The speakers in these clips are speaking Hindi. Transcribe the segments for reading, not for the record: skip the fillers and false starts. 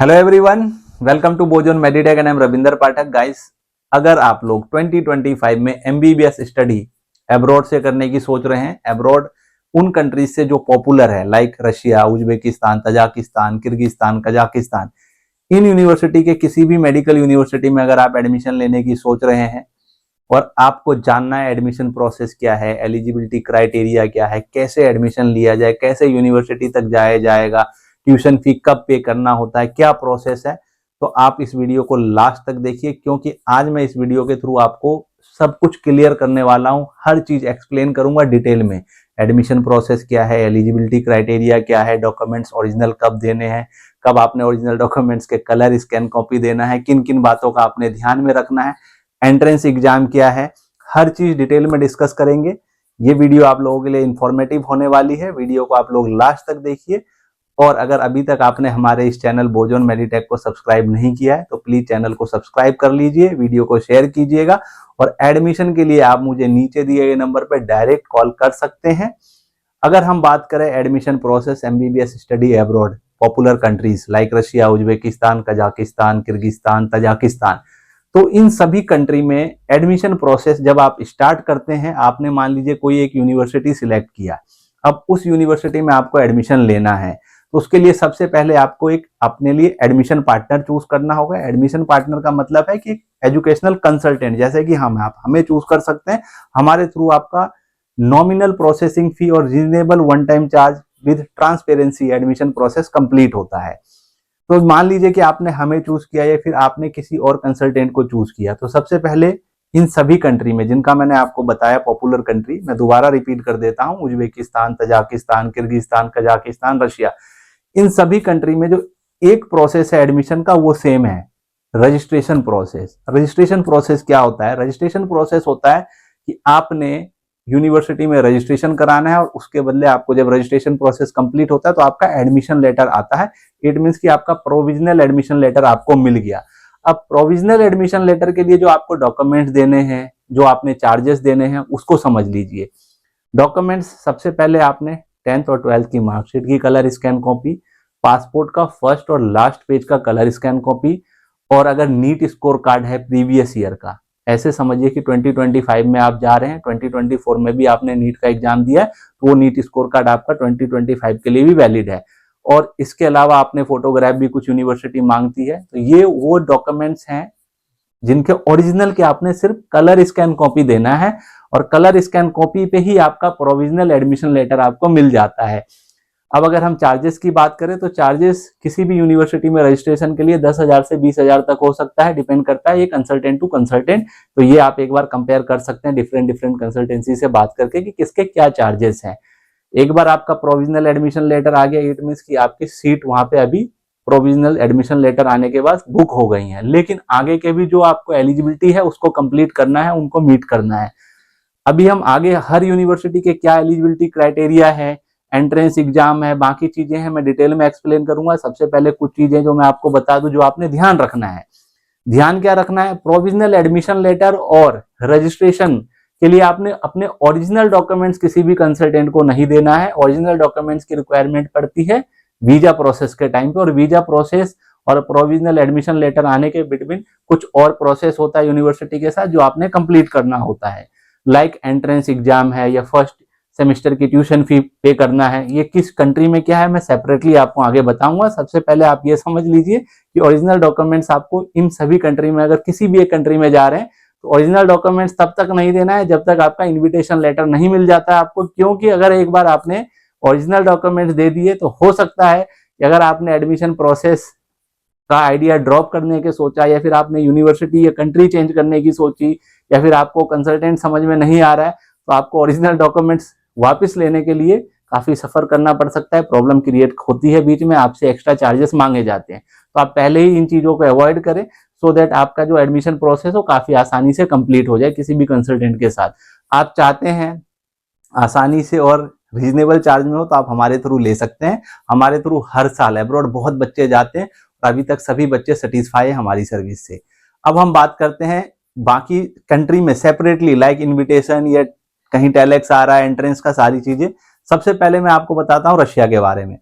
Hello everyone, welcome to Bojon Meditech and I am Ravinder Pathak. Guys, अगर आप लोग 2025 में एमबीबीएस स्टडी अब्रॉड से करने की सोच रहे हैं, अब्रॉड उन कंट्रीज से जो पॉपुलर है like Russia, Uzbekistan, Tajikistan, Kyrgyzstan, Kazakhstan, in university के किसी भी मेडिकल यूनिवर्सिटी में अगर आप एडमिशन लेने की सोच रहे हैं और आपको जानना है एडमिशन प्रोसेस क्या है, एलिजिबिलिटी क्राइटेरिया क्या है, कैसे एडमिशन लिया जाए, कैसे यूनिवर्सिटी तक जाया जाएगा, ट्यूशन फी कब पे करना होता है, क्या प्रोसेस है, तो आप इस वीडियो को लास्ट तक देखिए, क्योंकि आज मैं इस वीडियो के थ्रू आपको सब कुछ क्लियर करने वाला हूं। हर चीज एक्सप्लेन करूंगा डिटेल में। एडमिशन प्रोसेस क्या है, एलिजिबिलिटी क्राइटेरिया क्या है, डॉक्यूमेंट्स ओरिजिनल कब देने हैं, कब आपने ओरिजिनल डॉक्यूमेंट्स के कलर स्कैन कॉपी देना है, किन किन बातों का आपने ध्यान में रखना है, एंट्रेंस एग्जाम क्या है, हर चीज डिटेल में डिस्कस करेंगे। ये वीडियो आप लोगों के लिए इंफॉर्मेटिव होने वाली है। वीडियो को आप लोग लास्ट तक देखिए। और अगर अभी तक आपने हमारे इस चैनल बोजोन मेडिटेक को सब्सक्राइब नहीं किया है तो प्लीज चैनल को सब्सक्राइब कर लीजिए, वीडियो को शेयर कीजिएगा और एडमिशन के लिए आप मुझे नीचे दिए गए नंबर पर डायरेक्ट कॉल कर सकते हैं। अगर हम बात करें admission process MBBS study abroad popular countries like Russia, Uzbekistan, Kazakhstan, Kyrgyzstan, Tajikistan, तो इन सभी कंट्री में एडमिशन प्रोसेस जब आप स्टार्ट करते हैं, आपने मान लीजिए कोई एक यूनिवर्सिटी सिलेक्ट किया, अब उस यूनिवर्सिटी में आपको एडमिशन लेना है, तो उसके लिए सबसे पहले आपको एक अपने लिए एडमिशन पार्टनर चूज करना होगा। एडमिशन पार्टनर का मतलब है कि एजुकेशनल कंसल्टेंट, जैसे कि आप हमें चूज कर सकते हैं। हमारे थ्रू आपका नॉमिनल प्रोसेसिंग फी और reasonable one time charge with transparency admission process complete होता है। तो मान लीजिए कि आपने हमें चूज किया या फिर आपने किसी और कंसल्टेंट को चूज किया, तो सबसे पहले इन सभी कंट्री में जिनका मैंने आपको बताया पॉपुलर कंट्री, मैं दोबारा रिपीट कर देता हूं, Uzbekistan, Tajikistan, Kyrgyzstan, Kazakhstan, Russia, इन सभी कंट्री में जो एक प्रोसेस है एडमिशन का वो सेम है, रजिस्ट्रेशन प्रोसेस। रजिस्ट्रेशन प्रोसेस क्या होता है? रजिस्ट्रेशन प्रोसेस होता है कि आपने यूनिवर्सिटी में रजिस्ट्रेशन कराना है और उसके बदले आपको जब रजिस्ट्रेशन प्रोसेस कंप्लीट होता है तो आपका एडमिशन लेटर आता है। इट मींस कि आपका प्रोविजनल एडमिशन लेटर आपको मिल गया। अब प्रोविजनल एडमिशन लेटर के लिए जो आपको डॉक्यूमेंट्स देने हैं, जो आपने चार्जेस देने हैं, उसको समझ लीजिए। डॉक्यूमेंट्स सबसे पहले आपने 10th और 12th की मार्कशीट की कलर स्कैन कॉपी, पासपोर्ट का फर्स्ट और लास्ट पेज का कलर स्कैन कॉपी, और अगर नीट स्कोर कार्ड है प्रीवियस ईयर का, ऐसे समझिए कि 2025 में आप जा रहे हैं, 2024 में भी आपने नीट का एग्जाम दिया है, तो वो नीट स्कोर कार्ड आपका 2025 के लिए भी वैलिड है। और इसके अलावा आपने फोटोग्राफ भी कुछ यूनिवर्सिटी मांगती है, तो ये वो डॉक्यूमेंट्स हैं जिनके ओरिजिनल के आपने सिर्फ कलर स्कैन कॉपी देना है और कलर स्कैन कॉपी पे ही आपका प्रोविजनल एडमिशन लेटर आपको मिल जाता है। अब अगर हम चार्जेस की बात करें तो चार्जेस किसी भी यूनिवर्सिटी में रजिस्ट्रेशन के लिए 10,000 से 20,000 तक हो सकता है, डिपेंड करता है ये कंसल्टेंट टू कंसल्टेंट। तो ये आप एक बार कंपेयर कर सकते हैं डिफरेंट डिफरेंट कंसल्टेंसी से बात करके कि किसके क्या चार्जेस हैं। एक बार आपका प्रोविजनल एडमिशन लेटर आ गया, इट मींस कि आपकी सीट वहां पे अभी प्रोविजनल एडमिशन लेटर आने के बाद बुक हो गई है, लेकिन आगे के भी जो आपको एलिजिबिलिटी है उसको कंप्लीट करना है, उनको मीट करना है। अभी हम आगे हर यूनिवर्सिटी के क्या एलिजिबिलिटी क्राइटेरिया है, एंट्रेंस एग्जाम है, बाकी चीजें हैं, मैं डिटेल में एक्सप्लेन करूंगा। सबसे पहले कुछ चीजें जो मैं आपको बता दूं जो आपने ध्यान रखना है। ध्यान क्या रखना है? प्रोविजनल एडमिशन लेटर और रजिस्ट्रेशन के लिए आपने अपने ओरिजिनल डॉक्यूमेंट्स किसी भी कंसल्टेंट को नहीं देना है। ओरिजिनल डॉक्यूमेंट्स की रिक्वायरमेंट पड़ती है वीजा प्रोसेस के टाइम पे, और वीजा प्रोसेस और प्रोविजनल एडमिशन लेटर आने के बिटवीन कुछ और प्रोसेस होता है यूनिवर्सिटी के साथ जो आपने कंप्लीट करना होता है, लाइक एंट्रेंस एग्जाम है या फर्स्ट सेमेस्टर की ट्यूशन फी पे करना है। ये किस कंट्री में क्या है मैं सेपरेटली आपको आगे बताऊंगा। सबसे पहले आप ये समझ लीजिए कि ओरिजिनल डॉक्यूमेंट्स आपको इन सभी कंट्री में, अगर किसी भी एक कंट्री में जा रहे हैं तो ओरिजिनल डॉक्यूमेंट्स तब तक नहीं देना है जब तक आपका इन्विटेशन लेटर नहीं मिल जाता है आपको, क्योंकि अगर एक बार आपने ओरिजिनल डॉक्यूमेंट्स दे दिए तो हो सकता है कि अगर आपने एडमिशन प्रोसेस का आइडिया ड्रॉप करने के सोचा, या फिर आपने यूनिवर्सिटी या कंट्री चेंज करने की सोची, या फिर आपको कंसल्टेंट समझ में नहीं आ रहा है, तो आपको ओरिजिनल डॉक्यूमेंट्स वापस लेने के लिए काफी सफर करना पड़ सकता है, प्रॉब्लम क्रिएट होती है, बीच में आपसे एक्स्ट्रा चार्जेस मांगे जाते हैं। तो आप पहले ही इन चीजों को अवॉइड करें सो दैट आपका जो एडमिशन प्रोसेस हो काफी आसानी से कंप्लीट हो जाए किसी भी कंसल्टेंट के साथ। आप चाहते हैं आसानी से और रीजनेबल चार्ज में हो तो आप हमारे थ्रू ले सकते हैं। हमारे थ्रू हर साल अब्रॉड बहुत बच्चे जाते हैं और अभी तक सभी बच्चे सेटिस्फाई है हमारी सर्विस से। अब हम बात करते हैं बाकी कंट्री में सेपरेटली, लाइक इनविटेशन या कहीं टेलेक्स आ रहा है, एंट्रेंस का, सारी चीजें। सबसे पहले मैं आपको बताता हूँ रशिया के बारे में।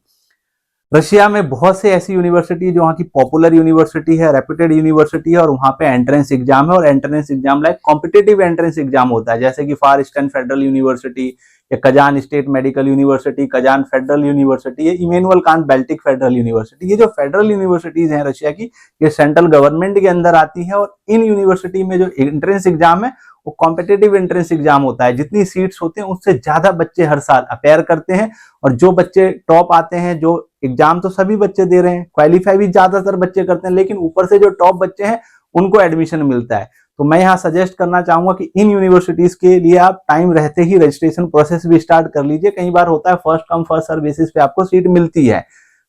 रशिया में बहुत से ऐसी यूनिवर्सिटी है जो वहाँ की पॉपुलर यूनिवर्सिटी है, रेप्यूटेड यूनिवर्सिटी है, और वहाँ पे एंट्रेंस एग्जाम है, और entrance exam like competitive entrance exam होता है, जैसे कि फार ईस्टर्न फेडरल यूनिवर्सिटी या Kazan state medical university, Kazan federal university, ये Emmanuel can't Baltic federal university. ये जो फेडरल यूनिवर्सिटीज हैं रशिया की, ये सेंट्रल गवर्नमेंट के अंदर आती है, और इन यूनिवर्सिटी में जो एंट्रेंस एग्जाम है वो कॉम्पिटिटिव एंट्रेंस एग्जाम होता है। जितनी सीट्स होते हैं उससे ज्यादा बच्चे हर साल अपेयर करते हैं, और जो बच्चे टॉप आते हैं, जो एग्जाम तो सभी बच्चे दे रहे हैं, क्वालिफाई भी ज्यादातर बच्चे करते हैं, लेकिन ऊपर से जो टॉप बच्चे हैं उनको एडमिशन मिलता है। तो मैं यहाँ सजेस्ट करना चाहूंगा कि इन यूनिवर्सिटीज के लिए आप टाइम रहते ही रजिस्ट्रेशन प्रोसेस भी स्टार्ट कर लीजिए। कई बार होता है first come first serve basis पे आपको सीट मिलती है,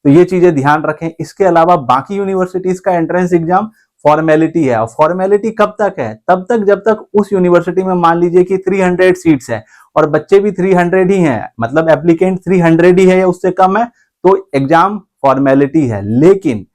तो ये चीजें ध्यान रखें। इसके अलावा बाकी यूनिवर्सिटीज का एंट्रेंस एग्जाम फॉर्मेलिटी है, और फॉर्मेलिटी कब तक है? तब तक जब तक उस यूनिवर्सिटी में मान लीजिए कि 300 सीट्स है और बच्चे भी 300 ही हैं, मतलब एप्लीकेंट 300 ही है या उससे कम है, तो एग्जाम फॉर्मेलिटी है। लेकिन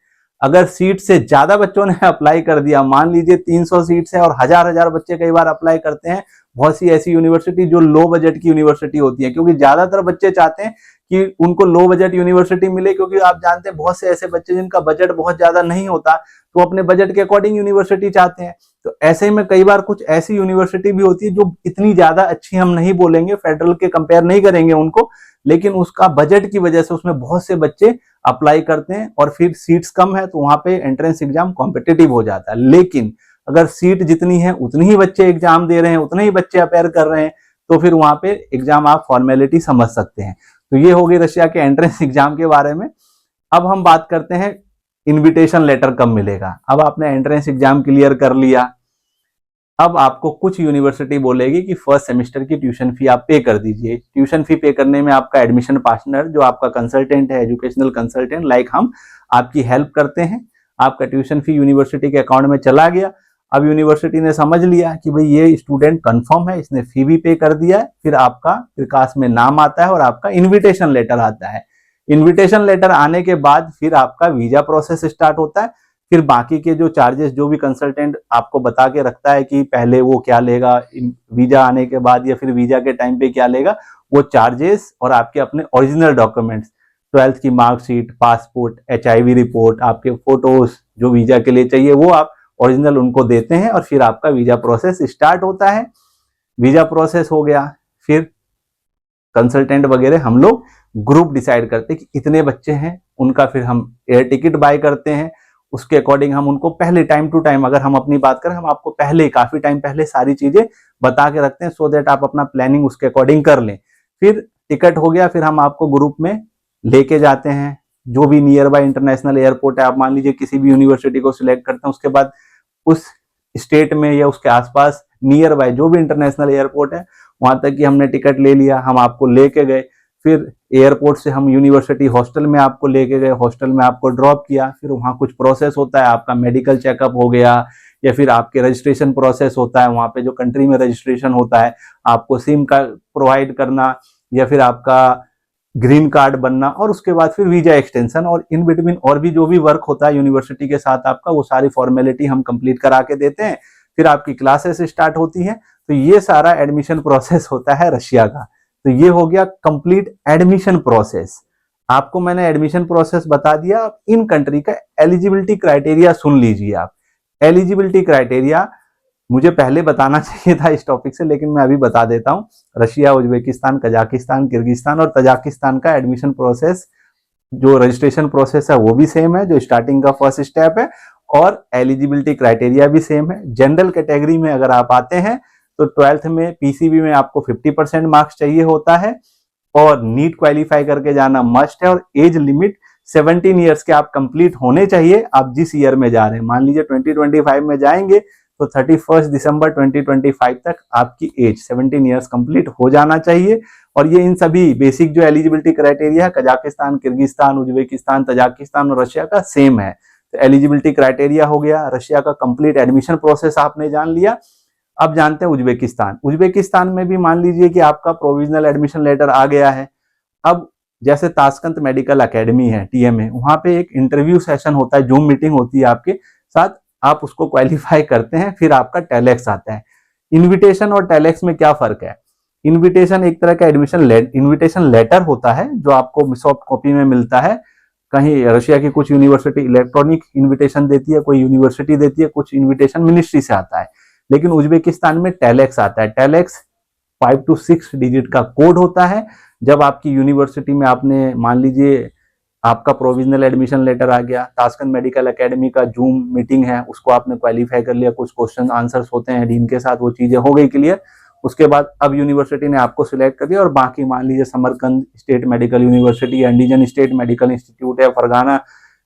अगर सीट से ज्यादा बच्चों ने अप्लाई कर दिया, मान लीजिए 300 सीट्स है और हजार हजार बच्चे कई बार अप्लाई करते हैं, बहुत सी ऐसी यूनिवर्सिटी जो लो बजट की यूनिवर्सिटी होती है, क्योंकि ज्यादातर बच्चे चाहते हैं कि उनको लो बजट यूनिवर्सिटी मिले, क्योंकि आप जानते हैं बहुत से ऐसे बच्चे जिनका बजट बहुत ज्यादा नहीं होता, तो अपने बजट के अकॉर्डिंग यूनिवर्सिटी चाहते हैं। तो ऐसे में कई बार कुछ ऐसी यूनिवर्सिटी भी होती है जो इतनी ज्यादा अच्छी हम नहीं बोलेंगे, फेडरल के कंपेयर नहीं करेंगे उनको, लेकिन उसका बजट की वजह से उसमें बहुत से बच्चे अप्लाई करते हैं, और फिर सीट्स कम है तो वहां पे एंट्रेंस एग्जाम कॉम्पिटिटिव हो जाता है। लेकिन अगर सीट जितनी है उतनी ही बच्चे एग्जाम दे रहे हैं, उतने ही बच्चे अपेयर कर रहे हैं, तो फिर वहां पे एग्जाम आप फॉर्मेलिटी समझ सकते हैं। तो ये हो गई रशिया के एंट्रेंस एग्जाम के बारे में। अब हम बात करते हैं इनविटेशन लेटर कब मिलेगा। अब आपने एंट्रेंस एग्जाम क्लियर कर लिया, अब आपको कुछ यूनिवर्सिटी बोलेगी कि फर्स्ट सेमेस्टर की ट्यूशन फी आप पे कर दीजिए। ट्यूशन फी पे करने में आपका एडमिशन पार्टनर, जो आपका कंसल्टेंट है, एजुकेशनल कंसल्टेंट लाइक हम, आपकी हेल्प करते हैं। आपका ट्यूशन फी यूनिवर्सिटी के अकाउंट में चला गया। अब यूनिवर्सिटी ने समझ लिया कि भाई ये स्टूडेंट कंफर्म है, इसने फी भी पे कर दिया है, फिर आपका विकास में नाम आता है और आपका इन्विटेशन लेटर आता है। इन्विटेशन लेटर आने के बाद फिर आपका वीजा प्रोसेस स्टार्ट होता है। फिर बाकी के जो चार्जेस, जो भी कंसल्टेंट आपको बता के रखता है कि पहले वो क्या लेगा वीजा आने के बाद या फिर वीजा के टाइम पे क्या लेगा, वो चार्जेस और आपके अपने ओरिजिनल डॉक्यूमेंट्स, 12th की मार्कशीट, पासपोर्ट, HIV रिपोर्ट, आपके फोटोज जो वीजा के लिए चाहिए वो आप ओरिजिनल उनको देते हैं, और फिर आपका वीजा प्रोसेस स्टार्ट होता है। वीजा प्रोसेस हो गया, फिर कंसल्टेंट वगैरह हम लोग ग्रुप डिसाइड करते हैं कि इतने बच्चे हैं, उनका फिर हम एयर टिकट बाय करते हैं। उसके अकॉर्डिंग हम उनको पहले टाइम टू टाइम, अगर हम अपनी बात करें, हम आपको पहले काफी टाइम पहले सारी चीजें बता के रखते हैं, सो दैट आप अपना प्लानिंग उसके अकॉर्डिंग कर लें। फिर टिकट हो गया, फिर हम आपको ग्रुप में लेके जाते हैं जो भी नियर बाय इंटरनेशनल एयरपोर्ट है। आप मान लीजिए किसी भी यूनिवर्सिटी को सिलेक्ट करते हैं, उसके बाद उस स्टेट में या उसके आसपास नियर बाय जो भी इंटरनेशनल एयरपोर्ट है वहां तक की हमने टिकट ले लिया, हम आपको लेके गए। फिर एयरपोर्ट से हम यूनिवर्सिटी हॉस्टल में आपको लेके गए, हॉस्टल में आपको ड्रॉप किया। फिर वहाँ कुछ प्रोसेस होता है, आपका मेडिकल चेकअप हो गया, या फिर आपके रजिस्ट्रेशन प्रोसेस होता है, वहाँ पे जो कंट्री में रजिस्ट्रेशन होता है, आपको सिम कार्ड प्रोवाइड करना, या फिर आपका ग्रीन कार्ड बनना, और उसके बाद फिर वीजा एक्सटेंशन, और इन बिटवीन और भी जो भी वर्क होता है यूनिवर्सिटी के साथ आपका, वो सारी फॉर्मेलिटी हम कंप्लीट करा के देते हैं। फिर आपकी क्लासेस स्टार्ट होती हैं। तो ये सारा एडमिशन प्रोसेस होता है रशिया का। तो ये हो गया कंप्लीट एडमिशन प्रोसेस। आपको मैंने एडमिशन प्रोसेस बता दिया। अब इन कंट्री का एलिजिबिलिटी क्राइटेरिया सुन लीजिए आप। एलिजिबिलिटी क्राइटेरिया मुझे पहले बताना चाहिए था इस टॉपिक से, लेकिन मैं अभी बता देता हूं। रशिया, उज्बेकिस्तान, कजाकिस्तान, किर्गिस्तान और तजाकिस्तान का एडमिशन प्रोसेस, जो रजिस्ट्रेशन प्रोसेस है वो भी सेम है, जो स्टार्टिंग का फर्स्ट स्टेप है, और एलिजिबिलिटी क्राइटेरिया भी सेम है। जनरल कैटेगरी में अगर आप आते हैं तो 12th में PCB में आपको 50% मार्क्स चाहिए होता है, और नीट क्वालिफाई करके जाना मस्ट है, और एज लिमिट 17 ईयर्स के आप कंप्लीट होने चाहिए। आप जिस ईयर में जा रहे हैं, मान लीजिए 2025 में जाएंगे तो 31 दिसंबर 2025 तक आपकी एज 17 ईयर्स कंप्लीट हो जाना चाहिए। और ये इन सभी बेसिक जो एलिजिबिलिटी क्राइटेरिया है कजाकिस्तान, किर्गिस्तान, उज्बेकिस्तान, तजाकिस्तान और रशिया का सेम है। तो एलिजिबिलिटी क्राइटेरिया हो गया, रशिया का कंप्लीट एडमिशन प्रोसेस आपने जान लिया। अब जानते हैं उज्बेकिस्तान। उज्बेकिस्तान में भी मान लीजिए कि आपका प्रोविजनल एडमिशन लेटर आ गया है। अब जैसे ताशकंद मेडिकल एकेडमी है, TMA, वहां पे एक इंटरव्यू सेशन होता है, जूम मीटिंग होती है आपके साथ, आप उसको क्वालिफाई करते हैं, फिर आपका टेलेक्स आता है। इन्विटेशन और टेलेक्स में क्या फर्क है? इन्विटेशन एक तरह का इन्विटेशन लेटर होता है जो आपको सॉफ्ट कॉपी में मिलता है कहीं रशिया की कुछ यूनिवर्सिटी इलेक्ट्रॉनिक इनविटेशन देती है, कोई यूनिवर्सिटी देती है, कुछ इनविटेशन मिनिस्ट्री से आता है। लेकिन उज्बेकिस्तान में टेलेक्स आता है। टेलेक्स 5 to 6 डिजिट का कोड होता है। जब आपकी यूनिवर्सिटी में आपने मान लीजिए आपका प्रोविजनल एडमिशन लेटर आ गया, ताशकंद मेडिकल एकेडमी का जूम मीटिंग है, उसको आपने क्वालिफाई कर लिया, कुछ क्वेश्चन आंसर्स होते हैं डीन के साथ, वो चीजें हो गई क्लियर। उसके बाद अब यूनिवर्सिटी ने आपको सिलेक्ट कर दिया और बाकी मान लीजिए Samarkand state medical university, Andijan state medical institute है, Fergana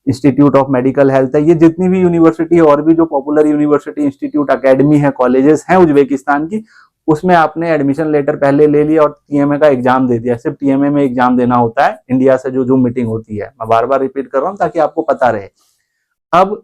institute of medical health है, ये जितनी भी यूनिवर्सिटी है और भी जो पॉपुलर यूनिवर्सिटी इंस्टीट्यूट अकेडमी है, कॉलेजेस हैं उज्बेकिस्तान की, उसमें आपने एडमिशन लेटर पहले ले लिया और टीएमए का एग्जाम दे दिया। सिर्फ टीएमए में एग्जाम देना होता है इंडिया से जो मीटिंग होती है। मैं बार बार रिपीट कर रहा हूँ ताकि आपको पता रहे। अब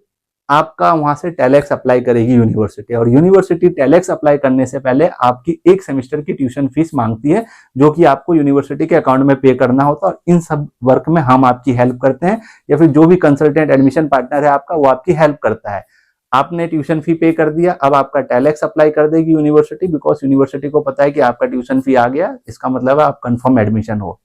आपका वहां से टेलेक्स अप्लाई करेगी यूनिवर्सिटी, और यूनिवर्सिटी टेलेक्स अप्लाई करने से पहले आपकी एक सेमेस्टर की ट्यूशन फीस मांगती है, जो कि आपको यूनिवर्सिटी के अकाउंट में पे करना होता है। और इन सब वर्क में हम आपकी हेल्प करते हैं, या फिर जो भी कंसल्टेंट एडमिशन पार्टनर है आपका, वो आपकी हेल्प करता है। आपने ट्यूशन फी पे कर दिया, अब आपका टेलेक्स अप्लाई कर देगी यूनिवर्सिटी, बिकॉज यूनिवर्सिटी को पता है कि आपका ट्यूशन फी आ गया, इसका मतलब है आप कंफर्म एडमिशन हो।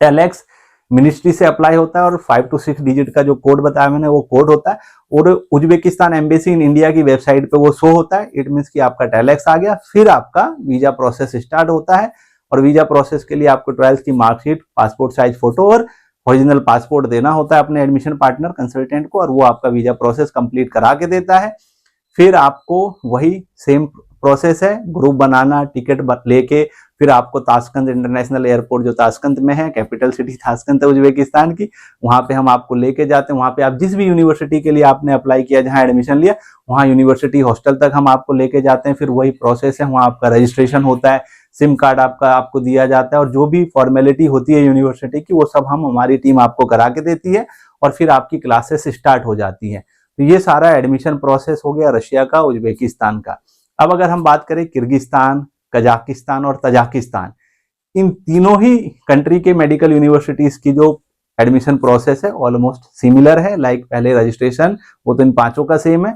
टेलेक्स मिनिस्ट्री से अप्लाई होता है और 5 to 6 डिजिट का जो कोड बताया मैंने वो कोड होता है, और उज्बेकिस्तान एम्बेसी इन इंडिया की वेबसाइट पे वो शो होता है। इट मीन्स कि आपका टेलेक्स आ गया। फिर आपका वीजा प्रोसेस स्टार्ट होता है, और वीजा प्रोसेस के लिए आपको 12th की मार्कशीट, पासपोर्ट साइज फोटो और ओरिजिनल पासपोर्ट देना होता है अपने एडमिशन पार्टनर कंसल्टेंट को, और वो आपका वीजा प्रोसेस कंप्लीट करा के देता है। फिर आपको वही सेम प्रोसेस है, ग्रुप बनाना, टिकट लेके फिर आपको ताशकंद इंटरनेशनल एयरपोर्ट, जो ताशकंद में है, कैपिटल सिटी ताशकंद है उज्बेकिस्तान की, वहां पे हम आपको लेके जाते हैं। वहां पे आप जिस भी यूनिवर्सिटी के लिए आपने अप्लाई किया, जहां एडमिशन लिया, वहां यूनिवर्सिटी हॉस्टल तक हम आपको लेके जाते हैं। फिर वही प्रोसेस है, वहां आपका रजिस्ट्रेशन होता है, सिम कार्ड आपको दिया जाता है, और जो भी फॉर्मेलिटी होती है यूनिवर्सिटी की वो सब हमारी टीम आपको करा के देती है, और फिर आपकी क्लासेस स्टार्ट हो जाती है। तो ये सारा एडमिशन प्रोसेस हो गया रशिया का, उज्बेकिस्तान का। अब अगर हम बात करें किर्गिस्तान, कजाकिस्तान और तजाकिस्तान, इन तीनों ही कंट्री के मेडिकल यूनिवर्सिटीज की जो एडमिशन प्रोसेस है ऑलमोस्ट सिमिलर है। लाइक पहले रजिस्ट्रेशन, वो तो इन पांचों का सेम है।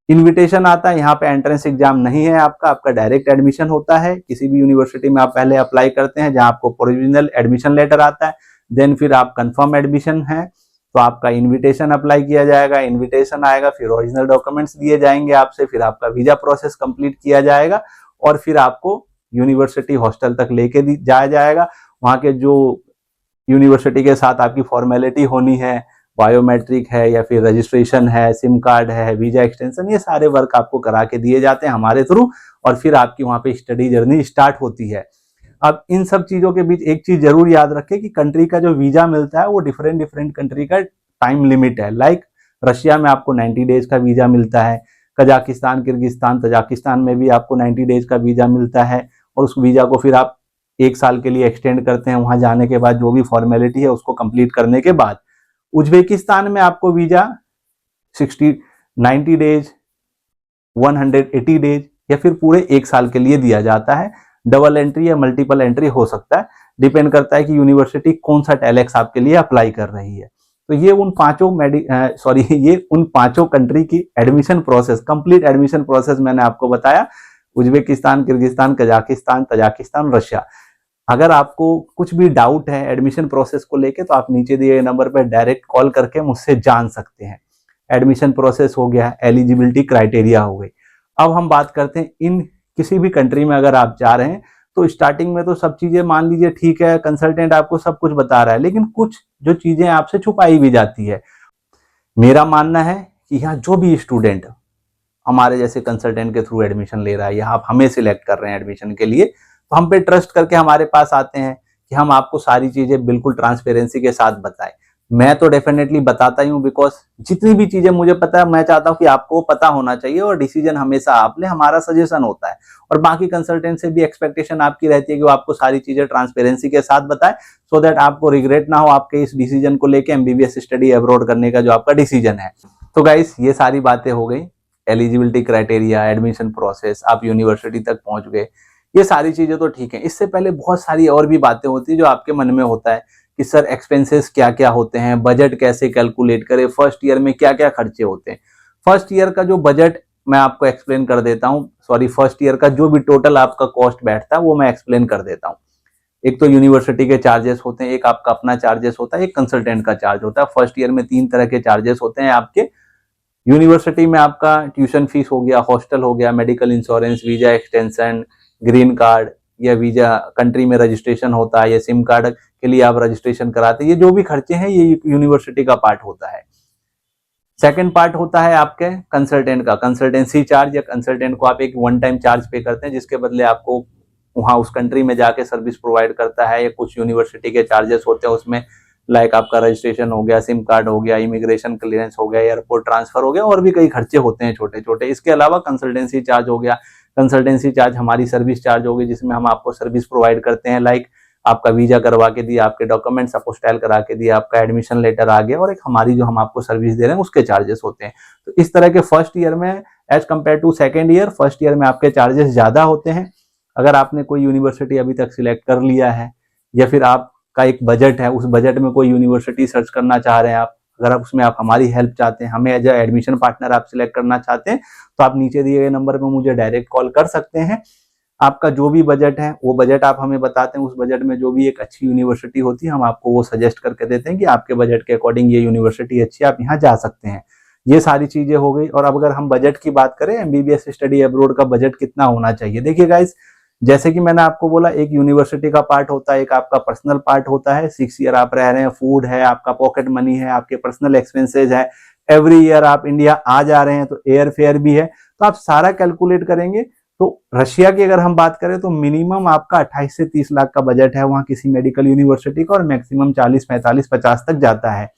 इनविटेशन आता है, यहाँ पे एंट्रेंस एग्जाम नहीं है आपका डायरेक्ट एडमिशन होता है। किसी भी यूनिवर्सिटी में आप पहले अप्लाई करते हैं, जहां आपको प्रोविजनल एडमिशन लेटर आता है, देन फिर आप कंफर्म एडमिशन है तो आपका इनविटेशन अप्लाई किया जाएगा, इनविटेशन आएगा, फिर ओरिजिनल डॉक्यूमेंट्स दिए जाएंगे आपसे, फिर आपका वीजा प्रोसेस कंप्लीट किया जाएगा, और फिर आपको यूनिवर्सिटी हॉस्टल तक लेके जाया जाएगा। वहाँ के जो यूनिवर्सिटी के साथ आपकी फॉर्मेलिटी होनी है, बायोमेट्रिक है या फिर रजिस्ट्रेशन है, सिम कार्ड है, वीजा एक्सटेंशन, ये सारे वर्क आपको करा के दिए जाते हैं हमारे थ्रू, और फिर आपकी वहाँ पे स्टडी जर्नी स्टार्ट होती है। अब इन सब चीजों के बीच एक चीज जरूर याद रखें कि कंट्री का जो वीजा मिलता है वो डिफरेंट कंट्री का टाइम लिमिट है। लाइक रशिया में आपको 90 डेज का वीजा मिलता है, कजाकिस्तान, किर्गिस्तान, तजाकिस्तान में भी आपको 90 डेज का वीजा मिलता है, और उस वीजा को फिर आप 1 साल के लिए एक्सटेंड करते हैं वहां जाने के बाद, जो भी फॉर्मेलिटी है उसको कंप्लीट करने के बाद। उज्बेकिस्तान में आपको वीजा 90 डेज, 180 डेज या फिर पूरे 1 साल के लिए दिया जाता है। डबल एंट्री या मल्टीपल एंट्री हो सकता है, डिपेंड करता है कि यूनिवर्सिटी कौन सा टेलेक्स आपके लिए अप्लाई कर रही है। तो ये उन पांचों कंट्री की admission process, complete admission process मैंने आपको बताया। Uzbekistan, Kyrgyzstan, Kazakhstan, Tajikistan, Russia. अगर आपको कुछ भी डाउट है एडमिशन प्रोसेस को लेके, तो आप नीचे दिए नंबर पर डायरेक्ट कॉल करके मुझसे जान सकते हैं। एडमिशन प्रोसेस हो गया, एलिजिबिलिटी क्राइटेरिया हो गई। अब हम बात करते हैं इन किसी भी कंट्री में अगर आप जा रहे हैं तो स्टार्टिंग में तो सब चीजें मान लीजिए ठीक है, कंसल्टेंट आपको सब कुछ बता रहा है, लेकिन कुछ जो चीजें आपसे छुपाई भी जाती है। मेरा मानना है कि यहाँ जो भी स्टूडेंट हमारे जैसे कंसल्टेंट के थ्रू एडमिशन ले रहा है, या आप हमें सिलेक्ट कर रहे हैं एडमिशन के लिए, तो हम पे ट्रस्ट करके हमारे पास आते हैं कि हम आपको सारी चीजें बिल्कुल ट्रांसपेरेंसी के साथ बताएं। मैं तो डेफिनेटली बताता ही हूँ, बिकॉज जितनी भी चीजें मुझे पता है मैं चाहता हूँ कि आपको पता होना चाहिए, और डिसीजन हमेशा आप ले, हमारा सजेशन होता है। और बाकी कंसल्टेंट से भी एक्सपेक्टेशन आपकी रहती है कि वो आपको सारी चीजें ट्रांसपेरेंसी के साथ बताए, सो दैट आपको रिग्रेट ना हो आपके इस डिसीजन को लेके, एमबीबीएस स्टडी अब्रॉड करने का जो आपका डिसीजन है। तो गाइस, ये सारी बातें हो गई, एलिजिबिलिटी क्राइटेरिया, एडमिशन प्रोसेस, आप यूनिवर्सिटी तक पहुंच गए, ये सारी चीजें तो ठीक है। इससे पहले बहुत सारी और भी बातें होती है जो आपके मन में होता है कि सर एक्सपेंसेस क्या क्या होते हैं, बजट कैसे कैलकुलेट करें, फर्स्ट ईयर में क्या क्या खर्चे होते हैं। फर्स्ट ईयर का जो बजट मैं आपको एक्सप्लेन कर देता हूँ, फर्स्ट ईयर का जो भी टोटल आपका कॉस्ट बैठता है वो मैं एक्सप्लेन कर देता हूँ। एक तो यूनिवर्सिटी के चार्जेस होते हैं, एक आपका अपना चार्जेस होता है, एक कंसल्टेंट का चार्ज होता है। फर्स्ट ईयर में 3 तरह के चार्जेस होते हैं आपके। यूनिवर्सिटी में आपका ट्यूशन फीस हो गया, हॉस्टल हो गया, medical insurance, visa extension, green card या वीजा कंट्री में रजिस्ट्रेशन होता है, या सिम कार्ड के लिए आप रजिस्ट्रेशन कराते हैं, ये जो भी खर्चे हैं ये यूनिवर्सिटी का पार्ट होता है। सेकंड पार्ट होता है आपके कंसल्टेंट का, कंसल्टेंसी चार्ज, या कंसल्टेंट को आप एक वन टाइम चार्ज पे करते हैं जिसके बदले आपको वहां उस कंट्री में जाके सर्विस प्रोवाइड करता है। या कुछ यूनिवर्सिटी के चार्जेस होते हैं उसमें, लाइक आपका रजिस्ट्रेशन हो गया, सिम कार्ड हो गया, इमिग्रेशन क्लियरेंस हो गया, एयरपोर्ट ट्रांसफर हो गया, और भी कई खर्चे होते हैं छोटे छोटे। इसके अलावा कंसल्टेंसी चार्ज हो गया। कंसल्टेंसी चार्ज हमारी सर्विस चार्ज होगी जिसमें हम आपको सर्विस प्रोवाइड करते हैं, लाइक आपका वीजा करवा के दिया, आपके डॉक्यूमेंट्स अपोस्टाइल करा के दिया, आपका एडमिशन लेटर आ गया, और एक हमारी जो हम आपको सर्विस दे रहे हैं उसके चार्जेस होते हैं। तो इस तरह के फर्स्ट ईयर में as compare to second year, first year में आपके चार्जेस ज्यादा होते हैं। अगर आपने कोई यूनिवर्सिटी अभी तक सिलेक्ट कर लिया है, या फिर आपका एक बजट है, उस बजट में कोई यूनिवर्सिटी सर्च करना चाह रहे हैं आप, अगर आप उसमें आप हमारी हेल्प चाहते हैं, हमें एज ए एडमिशन पार्टनर आप सिलेक्ट करना चाहते हैं, तो आप नीचे दिए गए नंबर पर मुझे डायरेक्ट कॉल कर सकते हैं। आपका जो भी बजट है वो बजट आप हमें बताते हैं, उस बजट में जो भी एक अच्छी यूनिवर्सिटी होती है हम आपको वो सजेस्ट करके देते हैं कि आपके बजट के अकॉर्डिंग ये यूनिवर्सिटी अच्छी है, आप यहाँ जा सकते हैं। ये सारी चीजें हो गई। और अब अगर हम बजट की बात करें, एमबीबीएस स्टडी अब्रोड का बजट कितना होना चाहिए, देखिए गाइस, जैसे कि मैंने आपको बोला, एक यूनिवर्सिटी का पार्ट होता है, एक आपका पर्सनल पार्ट होता है। 6 ईयर आप रह रहे हैं, फूड है, आपका पॉकेट मनी है, आपके पर्सनल एक्सपेंसेज है, एवरी ईयर आप इंडिया आ जा रहे हैं तो एयर फेयर भी है, तो आप सारा कैलकुलेट करेंगे तो रशिया की अगर हम बात करें तो मिनिमम आपका 28 से 30 लाख का बजट है वहां किसी मेडिकल यूनिवर्सिटी का, और मैक्सिमम 40, 45, 50 तक जाता है।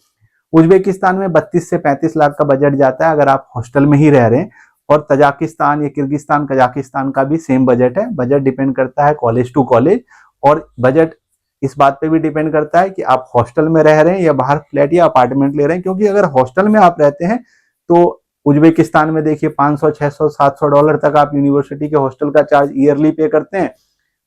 उज्बेकिस्तान में 32 से 35 लाख का बजट जाता है अगर आप हॉस्टल में ही रह रहे हैं। और तजाकिस्तान या किर्गिस्तान, कजाकिस्तान का भी सेम बजट है। बजट डिपेंड करता है कॉलेज टू कॉलेज, और बजट इस बात पे भी डिपेंड करता है कि आप हॉस्टल में रह रहे हैं या बाहर फ्लैट या अपार्टमेंट ले रहे हैं। क्योंकि अगर हॉस्टल में आप रहते हैं तो उज्बेकिस्तान में देखिए 500, 600, 700 डॉलर तक आप यूनिवर्सिटी के हॉस्टल का चार्ज ईयरली पे करते हैं।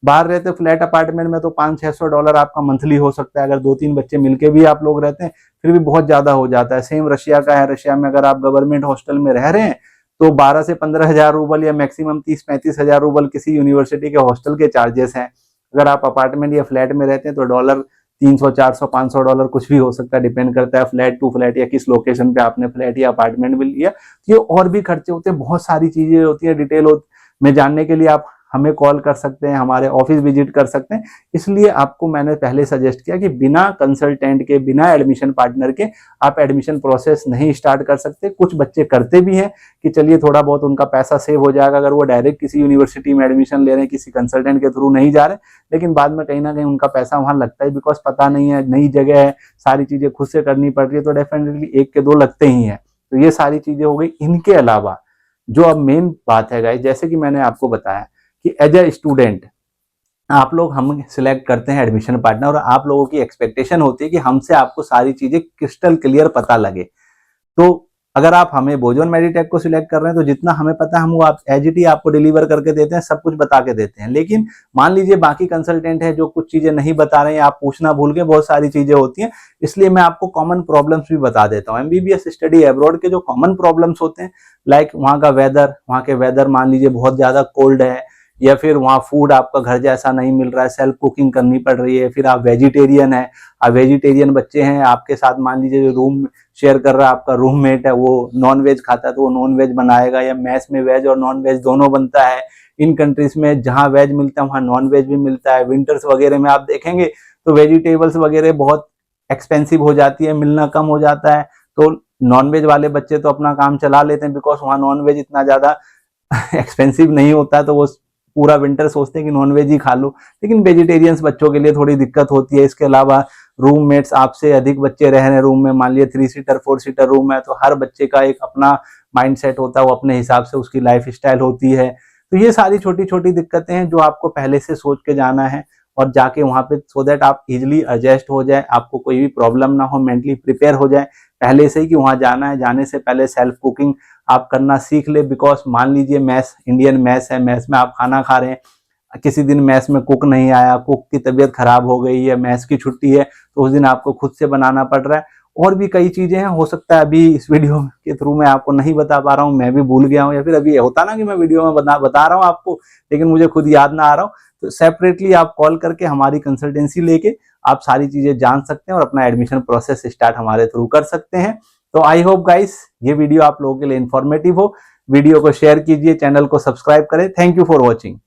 बाहर रहते फ्लैट अपार्टमेंट में तो 500-600 डॉलर आपका मंथली हो सकता है। अगर 2-3 बच्चे मिलके भी आप लोग रहते हैं फिर भी बहुत ज्यादा हो जाता है। सेम रशिया का है, रशिया में अगर आप गवर्नमेंट हॉस्टल में रह रहे हैं तो 12 से 15 हजार रूबल या मैक्सिमम 30-35 हजार रूबल किसी यूनिवर्सिटी के हॉस्टल के चार्जेस हैं। अगर आप अपार्टमेंट या फ्लैट में रहते हैं तो डॉलर 300, 400, 500 डॉलर कुछ भी हो सकता है, डिपेंड करता है फ्लैट टू फ्लैट या किस लोकेशन पे आपने फ्लैट या अपार्टमेंट भी लिया। ये और भी खर्चे होते हैं, बहुत सारी चीजें होती है। डिटेल में जानने के लिए आप हमें कॉल कर सकते हैं, हमारे ऑफिस विजिट कर सकते हैं। इसलिए आपको मैंने पहले सजेस्ट किया कि बिना कंसल्टेंट के, बिना एडमिशन पार्टनर के आप एडमिशन प्रोसेस नहीं स्टार्ट कर सकते। कुछ बच्चे करते भी हैं कि चलिए थोड़ा बहुत उनका पैसा सेव हो जाएगा अगर वो डायरेक्ट किसी यूनिवर्सिटी में एडमिशन ले रहे हैं, किसी कंसल्टेंट के थ्रू नहीं जा रहे, लेकिन बाद में कहीं ना कहीं उनका पैसा वहां लगता है, बिकॉज पता नहीं है, नई जगह है, सारी चीजें खुद से करनी पड़ रही है, तो डेफिनेटली 1 के 2 लगते ही हैं। तो ये सारी चीजें हो गई। इनके अलावा जो अब मेन बात है गाइस, जैसे कि मैंने आपको बताया कि एज ए स्टूडेंट आप लोग हम सिलेक्ट करते हैं एडमिशन पार्टनर, और आप लोगों की एक्सपेक्टेशन होती है कि हमसे आपको सारी चीजें क्रिस्टल क्लियर पता लगे। तो अगर आप हमें बोजोन मेडिटेक को सिलेक्ट कर रहे हैं तो जितना हमें पता है हम वो आप एज इट ही आपको डिलीवर करके देते हैं, सब कुछ बता के देते हैं। लेकिन मान लीजिए बाकी कंसल्टेंट है जो कुछ चीजें नहीं बता रहे हैं, आप पूछना भूल गए, बहुत सारी चीजें होती हैं, इसलिए मैं आपको कॉमन प्रॉब्लम्स भी बता देता हूँ। एमबीबीएस स्टडी अब्रॉड के जो कॉमन प्रॉब्लम्स होते हैं, लाइक वहाँ का वेदर, वहाँ के वेदर मान लीजिए बहुत ज्यादा कोल्ड है, या फिर वहाँ फूड आपका घर जैसा नहीं मिल रहा है, सेल्फ कुकिंग करनी पड़ रही है, फिर आप वेजिटेरियन है, आप वेजिटेरियन बच्चे हैं, आपके साथ मान लीजिए जो रूम शेयर कर रहा है आपका रूममेट है वो नॉन वेज खाता है तो वो नॉन वेज बनाएगा, या मैस में वेज और नॉन वेज दोनों बनता है। इन कंट्रीज में जहाँ वेज मिलता है वहाँ नॉन वेज भी मिलता है। विंटर्स वगैरह में आप देखेंगे तो वेजिटेबल्स वगैरह बहुत एक्सपेंसिव हो जाती है, मिलना कम हो जाता है, तो नॉन वेज वाले बच्चे तो अपना काम चला लेते हैं, बिकॉज वहाँ नॉन वेज इतना ज्यादा एक्सपेंसिव नहीं होता, तो वो पूरा विंटर सोचते हैं कि नॉनवेज ही खा लो। लेकिन वेजिटेरियंस बच्चों के लिए थोड़ी दिक्कत होती है। इसके अलावा रूममेट्स, आपसे अधिक बच्चे रह रहे हैं रूम में, मान लिया 3 सीटर 4 सीटर रूम है, तो हर बच्चे का एक अपना माइंडसेट होता है, वो अपने हिसाब से उसकी लाइफ स्टाइल होती है। तो ये सारी छोटी छोटी दिक्कतें हैं जो आपको पहले से सोच के जाना है और जाके वहां पे, सो दैट आप इजिली एडजस्ट हो जाए, आपको कोई भी प्रॉब्लम ना हो, मेंटली प्रिपेयर हो जाए पहले से ही कि वहां जाना है। जाने से पहले सेल्फ कुकिंग आप करना सीख ले, बिकॉज मान लीजिए मैस, इंडियन मैस है, मैस में आप खाना खा रहे हैं, किसी दिन मैस में कुक नहीं आया, कुक की तबीयत खराब हो गई है, मैस की छुट्टी है, तो उस दिन आपको खुद से बनाना पड़ रहा है। और भी कई चीजें हैं, हो सकता है अभी इस वीडियो के थ्रू मैं आपको नहीं बता पा रहा हूँ, मैं भी भूल गया हूँ, या फिर अभी होता ना कि मैं वीडियो में बता रहा हूँ आपको लेकिन मुझे खुद याद ना आ रहा हूँ। तो सेपरेटली आप कॉल करके हमारी कंसल्टेंसी लेके आप सारी चीजें जान सकते हैं और अपना एडमिशन प्रोसेस स्टार्ट हमारे थ्रू कर सकते हैं। तो आई होप गाइस ये वीडियो आप लोगों के लिए इंफॉर्मेटिव हो। वीडियो को शेयर कीजिए, चैनल को सब्सक्राइब करें। Thank you for watching.